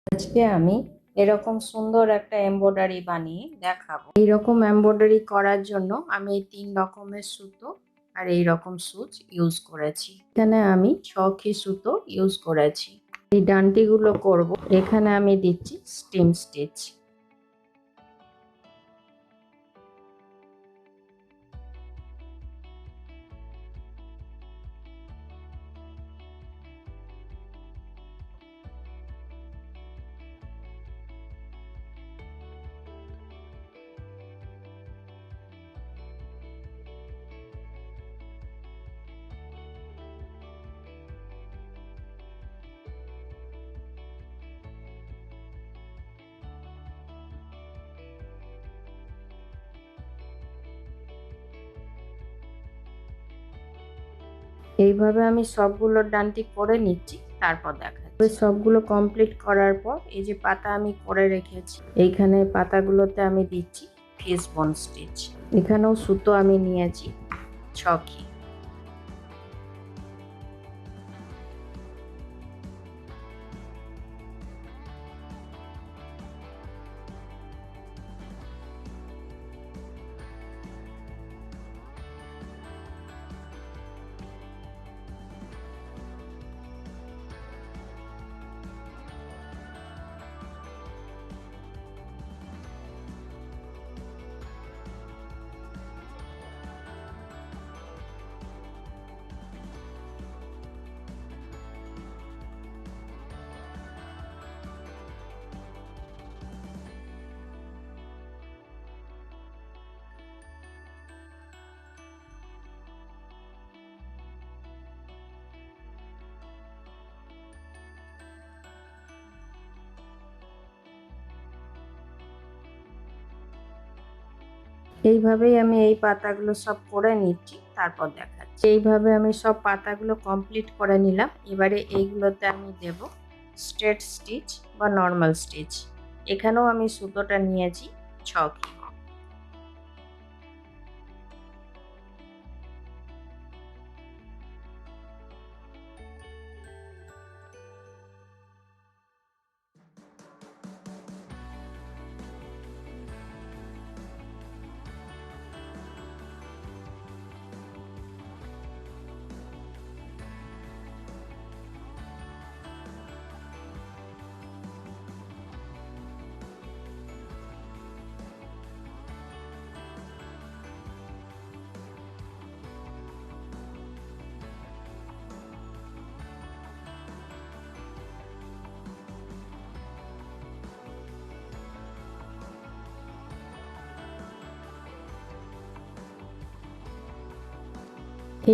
আজকে আমি এরকম সুন্দর একটা এমব্রয়ডারি বানিয়ে দেখাবো। এইরকম এমব্রয়ডারি করার জন্য আমি এই 3 রকমের সুতো আর এই রকম সুচ ইউজ করেছি। এখানে আমি 6 সুতো ইউজ করেছি। এই ডান্টিগুলো করব। এখানে আমি দিচ্ছি স্টিম স্টিচ। এইভাবে আমি সবগুলো ডান্টি করে নিচ্ছি, তারপর দেখাচ্ছি। সবগুলো কমপ্লিট করার পর এই যে পাতা আমি করে রেখেছি, এইখানে পাতাগুলোতে আমি দিচ্ছি ফিশ বোন স্টিচ। এখানেও সুতো আমি নিয়েছি 6। এইভাবেই আমি এই পাতাগুলো সব করে নিচ্ছি, তারপর দেখাচ্ছি। এইভাবে আমি সব পাতাগুলো কমপ্লিট করে নিলাম। এবারে এইগুলোতে আমি দেব স্ট্রেট স্টিচ বা নর্মাল স্টিচ। এখানেও আমি সুতোটা নিয়েছি 6।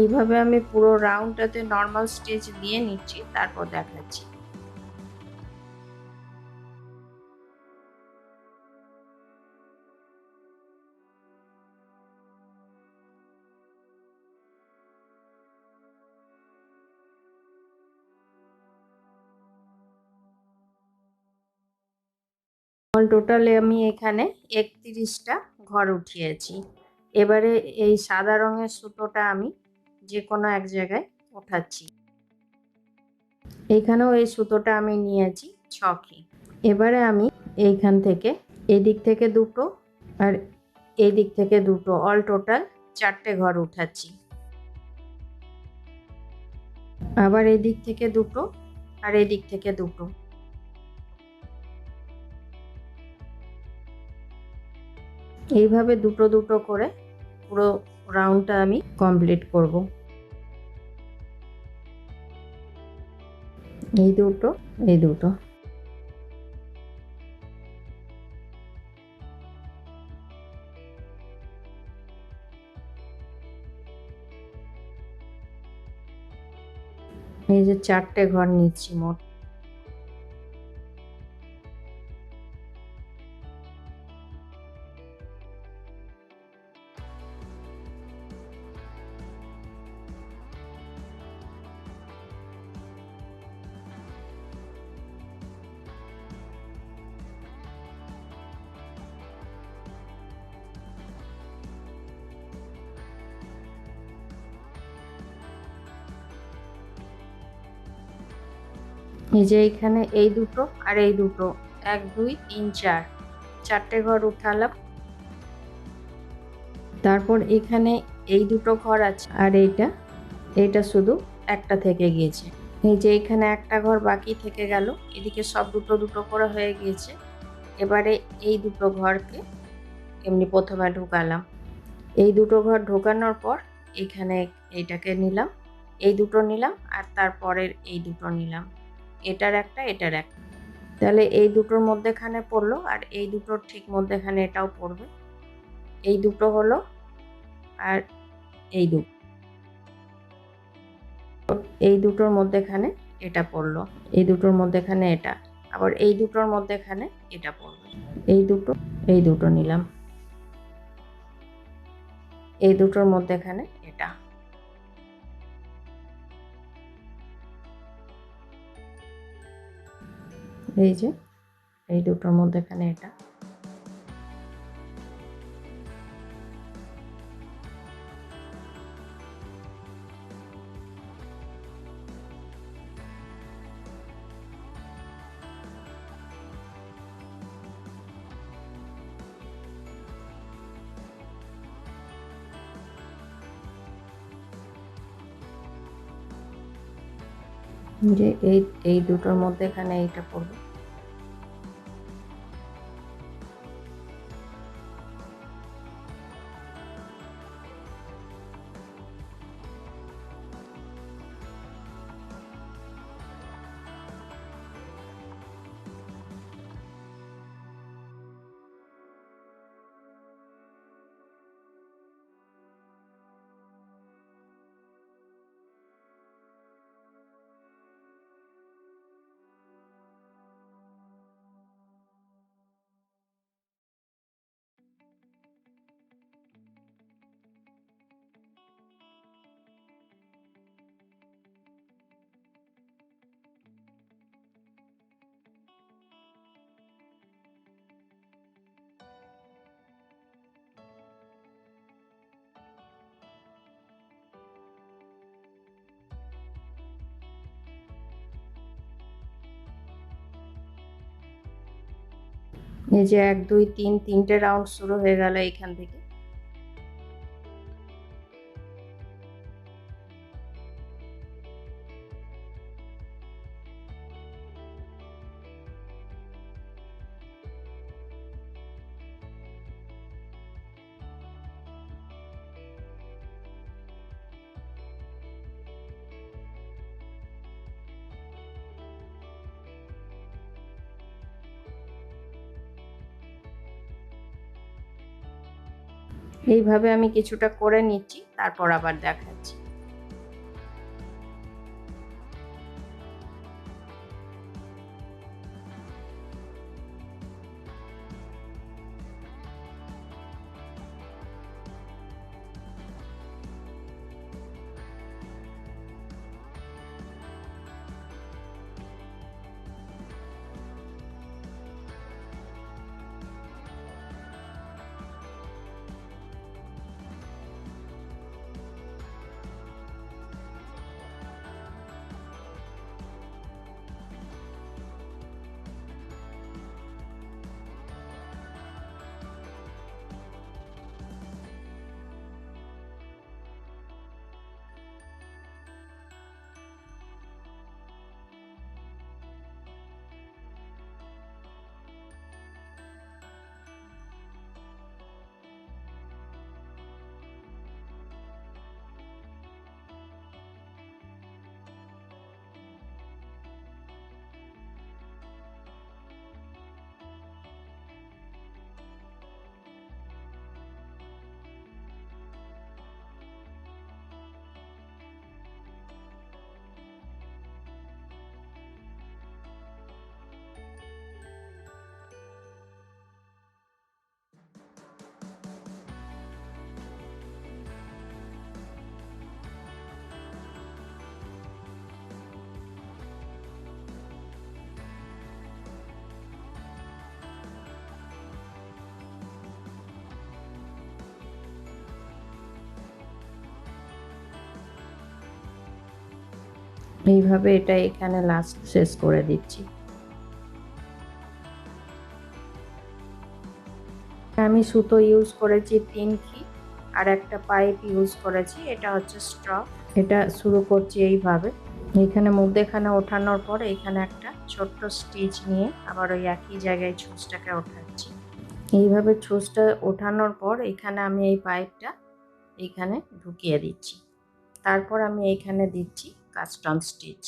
এইভাবে আমি পুরো রাউন্ডটাতে নর্মাল স্টিচ দিয়ে নিচ্ছি, তারপর দেখাচ্ছি। অল টোটালে আমি এখানে 31টা ঘর উঠিয়েছি। এবারে এই সাদা রঙের সুতোটা আমি যে কোনো এক জায়গায় ওঠাচ্ছি। এইখানেও এই সুতোটা আমি নিয়েছি 6। এবারে আমি এইখান থেকে এদিক থেকে দুটো আর এদিক থেকে দুটো, অল টোটাল 4টে ঘর উঠাচ্ছি। আবার এদিক থেকে দুটো আর এদিক থেকে দুটো। এইভাবে দুটো দুটো করে পুরো রাউন্ডটা আমি কমপ্লিট করব। এই দুটো, এই দুটো। এই যে 4টে ঘর নিচ্ছি মোট। এই যে এখানে এই দুটো আর এই দুটো, 1 2 3 4, 4টে ঘর উঠালাম। তারপর এখানে এই দুটো ঘর আছে আর এইটা শুধু একটা থেকে গিয়েছে। এই যে এখানে একটা ঘর বাকি থেকে গেল, এদিকে সব দুটো দুটো করে হয়ে গিয়েছে। এবারে এই দুটো ঘরকে এমনি প্রথমে ঢুকালাম। এই দুটো ঘর ঢোকানোর পর এখানে এইটাকে নিলাম, এই দুটো নিলাম আর তারপরের এই দুটো নিলাম, এটার একটা এটার একটা। তাহলে এই দুটোর মধ্যেখানে পড়লো আর এই দুটোর ঠিক মধ্যেখানে এটাও পড়বে। এই দুটো হলো আর এই দুটো, এই দুটোর মধ্যেখানে এটা পড়লো, এই দুটোর মধ্যেখানে এটা, আবার এই দুটোর মধ্যেখানে এটা পড়বে। এই দুটো নিলাম, এই দুটোর মধ্যেখানে এটা। এই যে এই দুটোর মধ্যেখানে এটা। যে এই দুটোর মধ্যেখানে এইটা পড়বে। এই যে 1 2 3, 3টে রাউন্ড শুরু হয়ে গেল এইখান থেকে। এইভাবে আমি কিছুটা করে নিচ্ছি, তারপর আবার দেখাচ্ছি। এইভাবে এটা এখানে লাস্ট শেষ করে দিচ্ছি। আমি সুতো ইউজ করেছি 3 আর একটা পাইপ ইউজ করেছি, এটা হচ্ছে স্ট্র। এটা শুরু করছি এইভাবে। এখানে মধ্যেখানে ওঠানোর পর এখানে একটা ছোট্ট স্টিচ নিয়ে আবার ওই একই জায়গায় ছুঁচটাকে ওঠাচ্ছি। এইভাবে ছুঁচটা ওঠানোর পর এখানে আমি এই পাইপটা এইখানে ঢুকিয়ে দিচ্ছি। তারপর আমি এইখানে দিচ্ছি কাস্টম স্টিচ।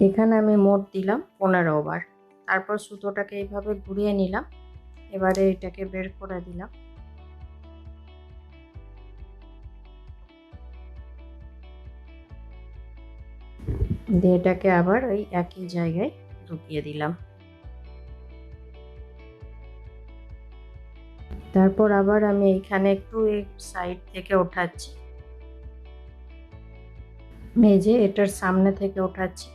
এখানে আমি মোট দিলাম 15 বার। তারপর সুতোটাকে এইভাবে ঘুরিয়ে নিলাম। এবারে এটাকে বের করে দিলাম। দিয়ে এটাকে আবার ওই একই জায়গায় ঢুকিয়ে দিলাম। তারপর আবার আমি এইখানে একটু এই সাইড থেকে ওঠাচ্ছি। এই যে এটার সামনে থেকে ওঠাচ্ছি।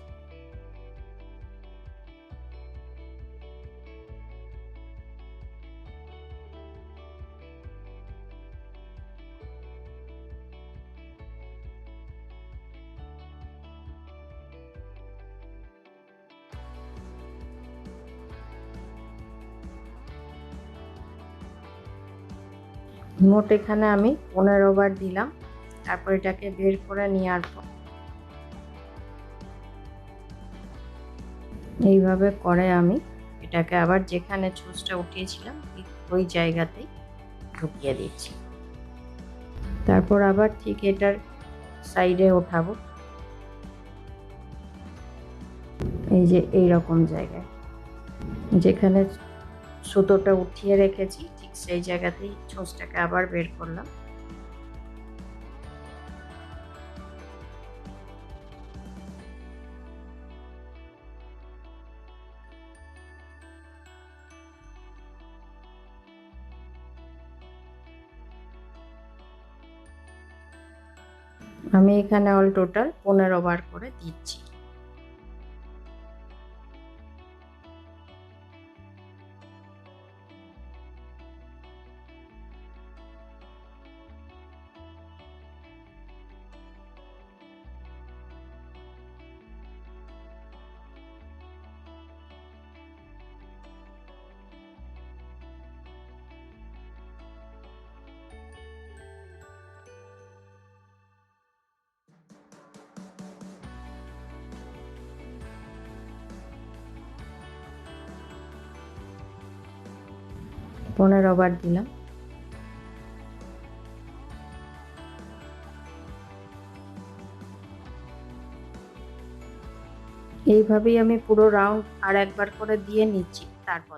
মোট এখানে আমি 15 বার দিলাম। তারপর এটাকে বের করে নেওয়ার পর এইভাবে করে আমি এটাকে আবার যেখানে ছুঁচটা উঠিয়েছিলাম ওই জায়গাতেই ঢুকিয়ে দিচ্ছি। তারপর আবার ঠিক এটার সাইডে ওঠাবো, এই যে এই রকম জায়গায় যেখানে সুতোটা উঠিয়ে রেখেছি ঠিক সেই জায়গাতেই ছুঁচটাকে আবার বের করলাম। আমি এখানে অল টোটাল 15 বার করে দিচ্ছি। পনেরো বার দিলাম। এইভাবেই আমি পুরো রাউন্ড আর একবার করে দিয়ে নিচ্ছি। তারপর